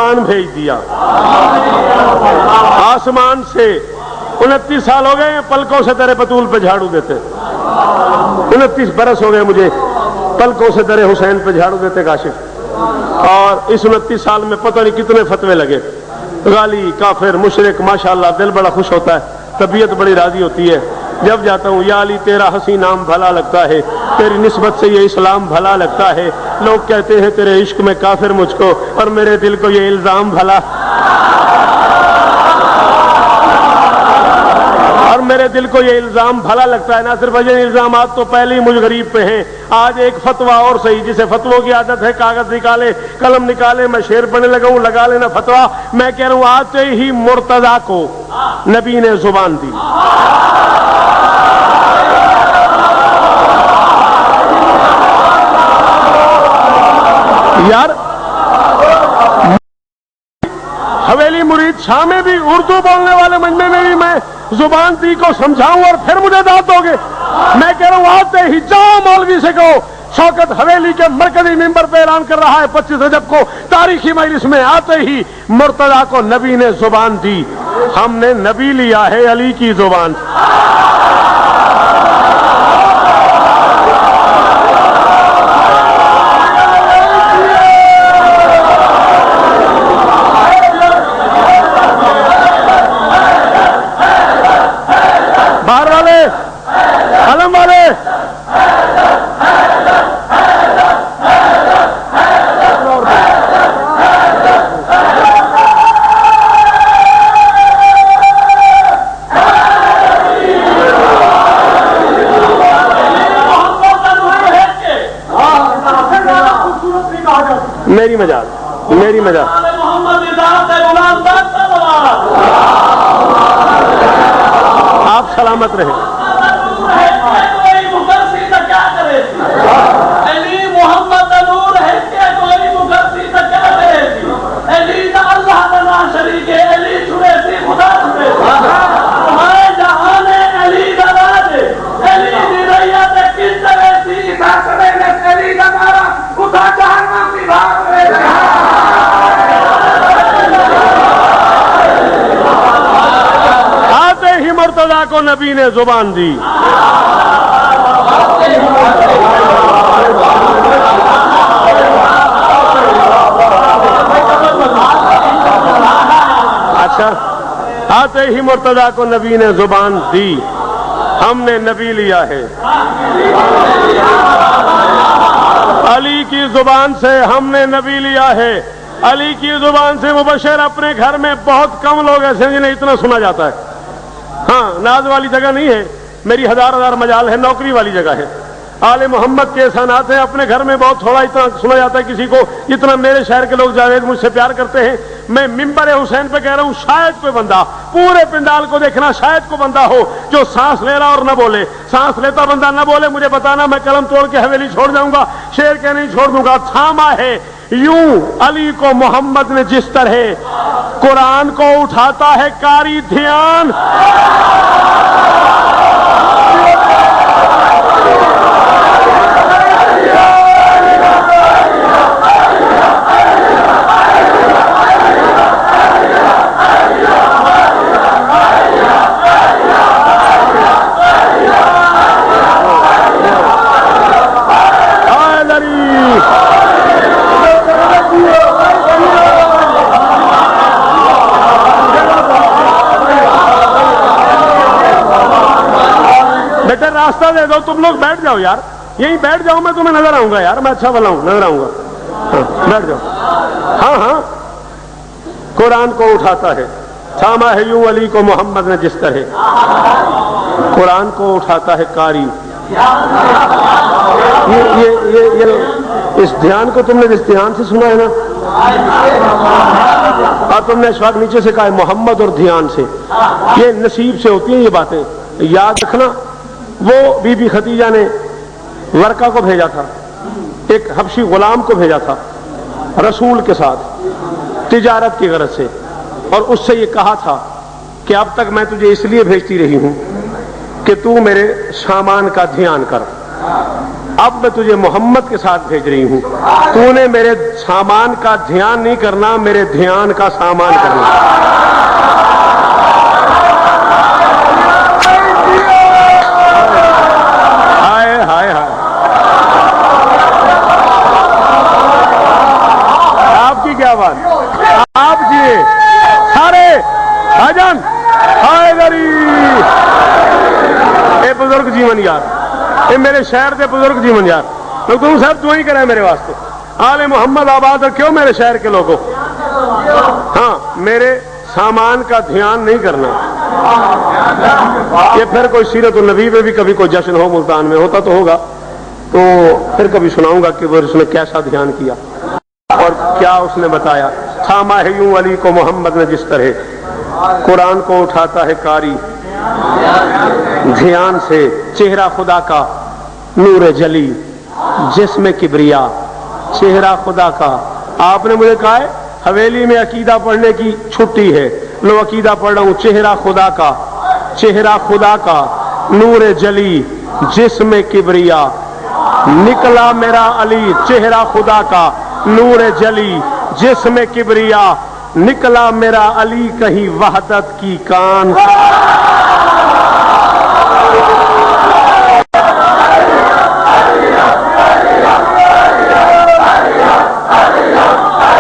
مہمان بھیج دیا آسمان سے. 29 سال ہو گئے پلکوں سے تیرے بطول پہ جھاڑو دیتے. 29 برس ہو گئے مجھے پلکوں سے تیرے حسین پہ جھاڑو دیتے کاشف. اور اس 29 سال میں پتہ نہیں کتنے فتوے لگے. غالی کافر مشرک ماشاءاللہ دل بڑا خوش ہوتا ہے, طبیعت بڑی راضی ہوتی ہے جب جاتا ہوں. یا علی تیرا حسین نام بھلا لگتا ہے, تیری نسبت سے یہ اسلام بھلا لگتا ہے. لوگ کہتے ہیں تیرے عشق میں کافر مجھ کو, اور میرے دل کو یہ الزام بھلا, اور میرے دل کو یہ الزام بھلا لگتا ہے. نہ صرف یہ الزامات تو پہلے ہی مجھ غریب پہ ہیں. آج ایک فتویٰ اور صحیح, جسے فتووں کی عادت ہے کاغذ نکالے قلم نکالے میں شعر پڑھنے لگا ہوں, لگا لینا فتویٰ. میں کہہ رہا ہوں آتے ہی مرتضیٰ کو نبی نے زبان دی. یار حویلی مرید شاہ میں بھی اردو بولنے والے مجمع میں بھی میں زبان دی کو سمجھاؤں اور پھر مجھے داد دو گے؟ میں کہہ رہا ہوں آتے ہی جاؤ مولوی سے کہو شوکت حویلی کے مرکزی ممبر پہ اعلان کر رہا ہے 25 رجب کو تاریخی مجلس میں, آتے ہی مرتضیٰ کو نبی نے زبان دی. ہم نے نبی لیا ہے علی کی زبان. باہر والے قلم والے میری مجال میری مجال. آپ سلامت رہیں. آتے ہی مرتضیٰ کو نبی نے زبان دی. اچھا, آتے ہی مرتضیٰ کو نبی نے زبان دی. ہم نے نبی لیا ہے علی کی زبان سے, ہم نے نبی لیا ہے علی کی زبان سے. مبشر اپنے گھر میں بہت کم لوگ ایسے ہیں جنہیں اتنا سنا جاتا ہے. ہاں ناز والی جگہ نہیں ہے, میری ہزار مجال ہے, نوکری والی جگہ ہے. آل محمد کے احسانات ہیں, اپنے گھر میں بہت تھوڑا اتنا سنا جاتا ہے کسی کو جتنا میرے شہر کے لوگ جاوید مجھ سے پیار کرتے ہیں. میں ممبر حسین پہ کہہ رہا ہوں شاید کوئی بندہ, پورے پنڈال کو دیکھنا, شاید کوئی بندہ ہو جو سانس لے رہا اور نہ بولے. سانس لیتا بندہ نہ بولے مجھے بتانا, میں قلم توڑ کے حویلی چھوڑ جاؤں گا, شعر کے نہیں چھوڑ دوں گا. تھاما ہے یوں علی کو محمد نے جس طرح قرآن کو اٹھاتا ہے قاری دھیان. بیٹا راستہ دے دو, تم لوگ بیٹھ جاؤ یار, یہیں بیٹھ جاؤ, میں تمہیں نظر آؤں گا یار, میں اچھا والا ہوں, نظر آؤں گا. بیٹھ جاؤ. ہاں ہاں, قرآن کو اٹھاتا ہے, تھاما ہے یوں علی کو محمد نے جس طرح قرآن کو اٹھاتا ہے قاری. اس دھیان کو تم نے جس دھیان سے سنا ہے نا, اور تم نے اس وقت نیچے سے کہا ہے محمد اور دھیان سے. یہ نصیب سے ہوتی ہیں یہ باتیں, یاد رکھنا. وہ بی بی خدیجہ نے ورقہ کو بھیجا تھا, ایک حبشی غلام کو بھیجا تھا رسول کے ساتھ تجارت کی غرض سے, اور اس سے یہ کہا تھا کہ اب تک میں تجھے اس لیے بھیجتی رہی ہوں کہ تو میرے سامان کا دھیان کر. اب میں تجھے محمد کے ساتھ بھیج رہی ہوں، تو نے میرے سامان کا دھیان نہیں کرنا، میرے دھیان کا سامان کرنا۔ ہائے ہائے ہائے، آپ کی کیا بات، آپ جیے سارے بھائی جان، ہائے گری اے بزرگ جیون یار، اے میرے شہر دے بزرگ جیون یار، تو تم سب دعائیں کریں میرے واسطے، آل محمد آباد رکھو میرے شہر کے لوگوں۔ ہاں میرے سامان کا دھیان نہیں کرنا، یہ پھر کوئی سیرت النبی میں بھی کبھی کوئی جشن ہو ملتان میں، ہوتا تو ہوگا، تو پھر کبھی سناؤں گا کہ وہ اس نے کیسا دھیان کیا اور کیا اس نے بتایا۔ تھاما ہے یوں علی کو محمد نے جس طرح، قرآن کو اٹھاتا ہے قاری دھیان سے، چہرہ خدا کا نور جلی جسم کبریا، چہرہ خدا کا۔ آپ نے مجھے کہا ہے حویلی میں عقیدہ پڑھنے کی چھٹی ہے، لو عقیدہ پڑھ رہا ہوں، چہرہ خدا کا، چہرہ خدا کا نور جلی جسم کبریا، نکلا میرا علی چہرہ خدا کا نور جلی جسم کبریا، نکلا میرا علی کہیں وحدت کی کان۔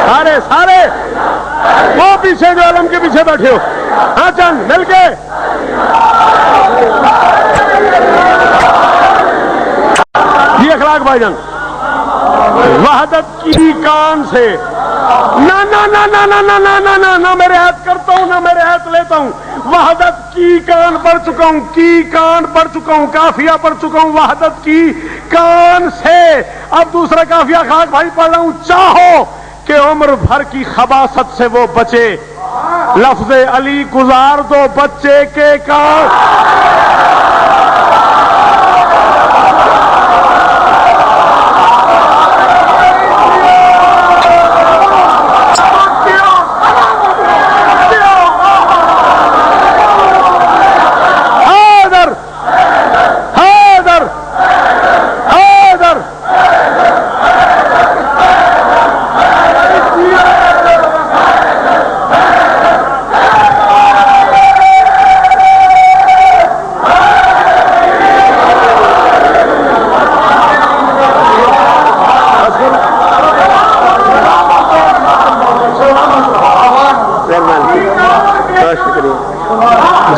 سارے سارے وہ پیچھے جو علم کے پیچھے بیٹھے ہو، ہاں چند مل کے یہ اخلاق بھائی جان، وحدت کی کان سے نہ نہ نہ نہ نہ نہ نہ نہ نہ نہ میرے ہاتھ کرتا ہوں، نہ میرے ہاتھ لیتا ہوں، وحدت کی کان پڑھ چکا ہوں، کی کان پڑھ چکا ہوں، کافیہ پڑھ چکا ہوں، وحدت کی کان سے۔ اب دوسرا کافیہ خاک بھائی پڑھ رہا ہوں، چاہو کہ عمر بھر کی خباثت سے وہ بچے، لفظ علی گزار دو بچے کے کان۔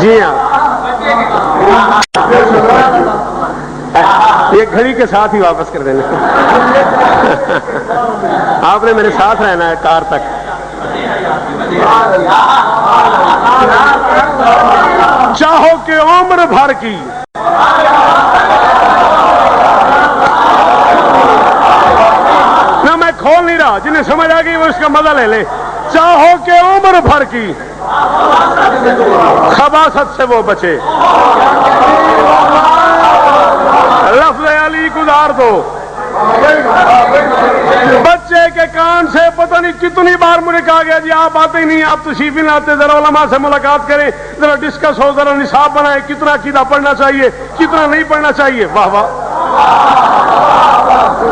جی ہاں، یہ گھڑی کے ساتھ ہی واپس کر دینا، آپ نے میرے ساتھ رہنا ہے کار تک۔ چاہو کہ عمر بھر کی، نہ میں کھول نہیں رہا، جنہیں سمجھ آ گئی وہ اس کا مزہ لے لے۔ چاہو کہ عمر بھر کی خباثت سے وہ بچے، لفظ علی گزار دو بچے کے کان سے۔ پتہ نہیں کتنی بار مجھے کہا گیا جی آپ آتے ہی نہیں، آپ تشریف ہی لاتے، ذرا علماء سے ملاقات کریں، ذرا ڈسکس ہو، ذرا نصاب بنائیں، کتنا عقیدہ پڑھنا چاہیے، کتنا نہیں پڑھنا چاہیے۔ واہ واہ،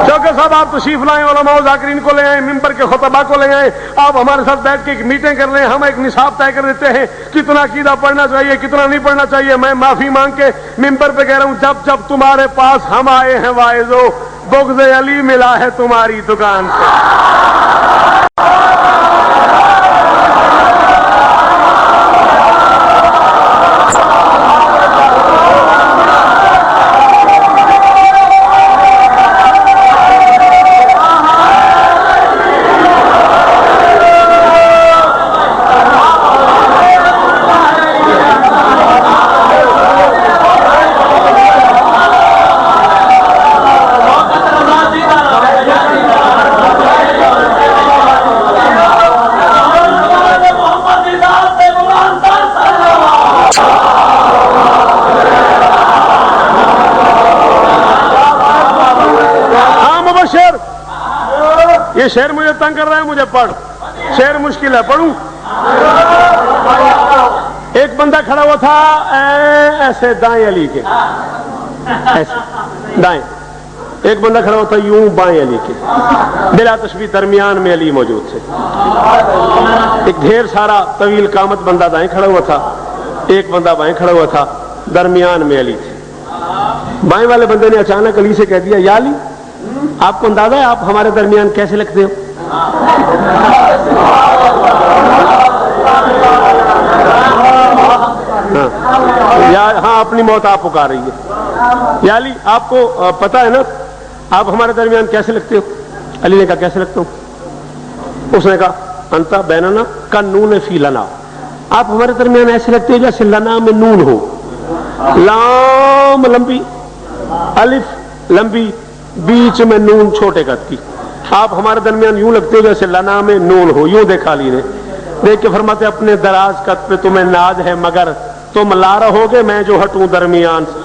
چوکر صاحب آپ تشریف لائیں، علماء و ذاکرین کو لے آئیں، ممبر کے خطباء کو لے آئیں، آپ ہمارے ساتھ بیٹھ کے ایک میٹنگ کر لیں، ہم ایک نصاب طے کر دیتے ہیں، کتنا عقیدہ پڑھنا چاہیے، کتنا نہیں پڑھنا چاہیے۔ میں معافی مانگ کے ممبر پہ کہہ رہا ہوں، جب جب تمہارے پاس ہم آئے ہیں واعظو، بغض علی ملا ہے تمہاری دکان سے۔ یہ شعر مجھے تنگ کر رہا ہے، مجھے پڑھ، شعر مشکل ہے، پڑھوں؟ ایک بندہ کھڑا ہوا تھا ایسے دائیں علی کے، ایسے دائیں، ایک بندہ کھڑا ہوتا یوں بائیں علی کے، بلا تشبیہ درمیان میں علی موجود تھے. ایک ڈھیر سارا طویل قامت بندہ دائیں کھڑا ہوا تھا، ایک بندہ بائیں کھڑا ہوا تھا، درمیان میں علی تھے. بائیں والے بندے نے اچانک علی سے کہہ دیا یا علی آپ کو اندازہ ہے آپ ہمارے درمیان کیسے لگتے ہو؟ ہاں اپنی موت آپ پکار رہی ہے. یا علی آپ کو پتا ہے نا آپ ہمارے درمیان کیسے لگتے ہو؟ علی نے کہا کیسے لگتا ہوں؟ اس نے کہا انتا بیننا کا نون فی لنا، آپ ہمارے درمیان ایسے لگتے ہو جیسے لنا میں نون ہو، لام لمبی، الف لمبی، بیچ میں نون چھوٹے قد کی. آپ ہمارے درمیان یوں لگتے ہو جیسے لنا میں نون ہو. یوں دیکھا علی نے، دیکھ کے فرماتے اپنے دراز قد پہ تمہیں ناز ہے مگر تم لا رہو گے میں جو ہٹوں درمیان سے.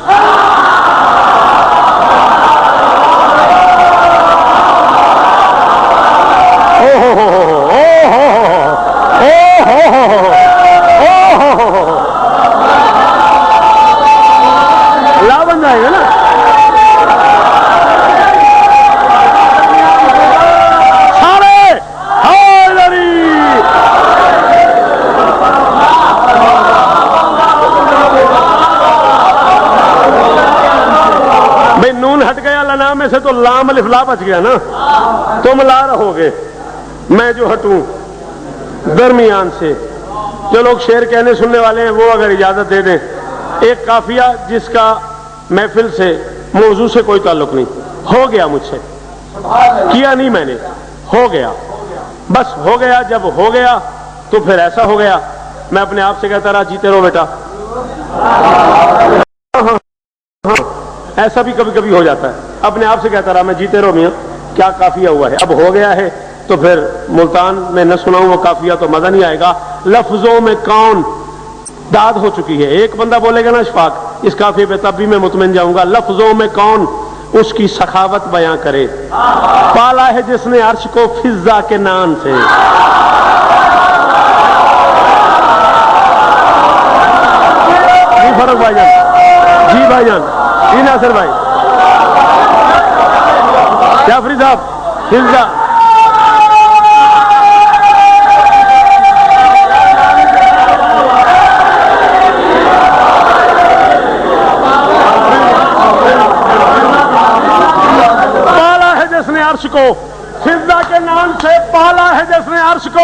لا بن جائے گا نا. بھائی نون ہٹ گیا لنا میں سے تو لام الف لا بچ گیا نا. تم لا رہو گے میں جو ہٹوں درمیان سے. جو لوگ شعر کہنے سننے والے ہیں وہ اگر اجازت دے دیں، ایک قافیہ جس کا محفل سے موضوع سے کوئی تعلق نہیں، ہو گیا مجھ سے، کیا نہیں میں نے، ہو گیا بس ہو گیا. جب ہو گیا تو پھر ایسا ہو گیا میں اپنے آپ سے کہتا رہا جیتے رہو بیٹا. ایسا بھی کبھی کبھی ہو جاتا ہے، اپنے آپ سے کہتا رہا میں جیتے رہو میاں کیا قافیہ ہوا ہے. اب ہو گیا ہے تو پھر ملتان میں نہ سناؤں وہ قافیہ تو مزہ نہیں آئے گا. لفظوں میں کون داد ہو چکی ہے. ایک بندہ بولے گا نا اشفاق اس قافیے پہ تب بھی میں مطمئن جاؤں گا. لفظوں میں کون اس کی سخاوت بیاں کرے، پالا ہے جس نے عرش کو فضا کے نان سے. جی فاروق بھائی جان، جی بھائی جان، جی ناصر بھائی، جعفری صاحب، فضا عرش کو فضا کے نام سے، پالا ہے جس نے عرش کو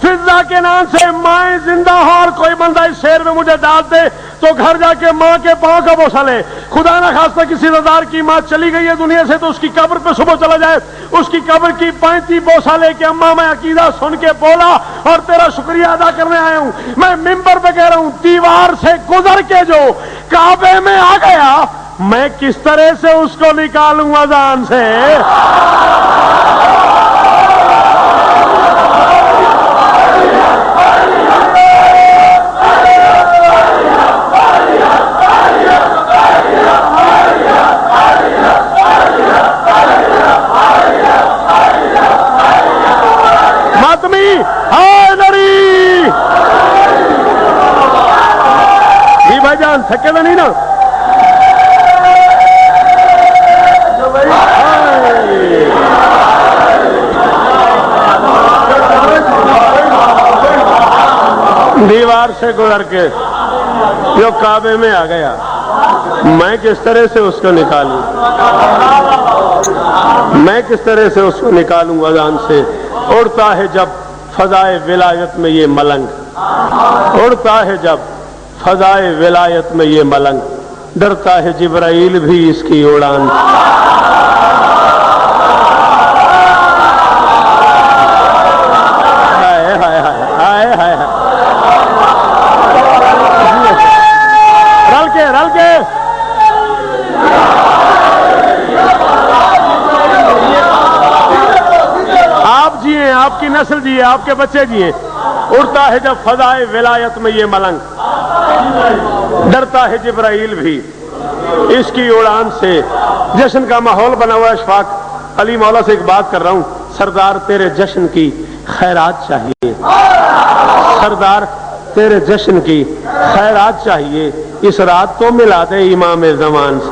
فضا کے نام سے. مائیں زندہ ہو اور کوئی بندہ اس شعر میں مجھے ڈال دے تو گھر جا کے ماں کے پاؤں کا بوسہ لے. خدا نہ خواستہ کسی رضار کی ماں چلی گئی ہے دنیا سے تو اس کی قبر پہ صبح چلا جائے، اس کی قبر کی 35 بوسہ لے کے اماں میں عقیدہ سن کے بولا اور تیرا شکریہ ادا کرنے آیا ہوں. میں ممبر پہ کہہ رہا ہوں دیوار سے گزر کے جو کعبے میں آ گیا میں کس طرح سے اس کو نکالوں اذان سے. ماتمی حیدری جی بھائی جان تھکے تو نہیں نا؟ دیوار سے گزر کے جو کعبے میں آ گیا میں کس طرح سے اس کو نکالوں، میں کس طرح سے اس کو نکالوں اذان سے. اڑتا ہے جب فضائے ولایت میں یہ ملنگ، اڑتا ہے جب فضائے ولایت میں یہ ملنگ، ڈرتا ہے جبرائیل بھی اس کی اڑان. ہائے ہائے ہائے ہائے ہائے ہائے. رل کے آپ جیے، آپ کی نسل جیے، آپ کے بچے جیے. اڑتا ہے جب فضائے ولایت میں یہ ملنگ، ڈرتا ہے جبرائیل بھی اس کی اڑان سے. جشن کا ماحول بنا ہوا ہے. اشفاق علی مولا سے ایک بات کر رہا ہوں، سردار تیرے جشن کی خیرات چاہیے، سردار تیرے جشن کی خیرات چاہیے. اس رات کو ملا دے امام زمان سے.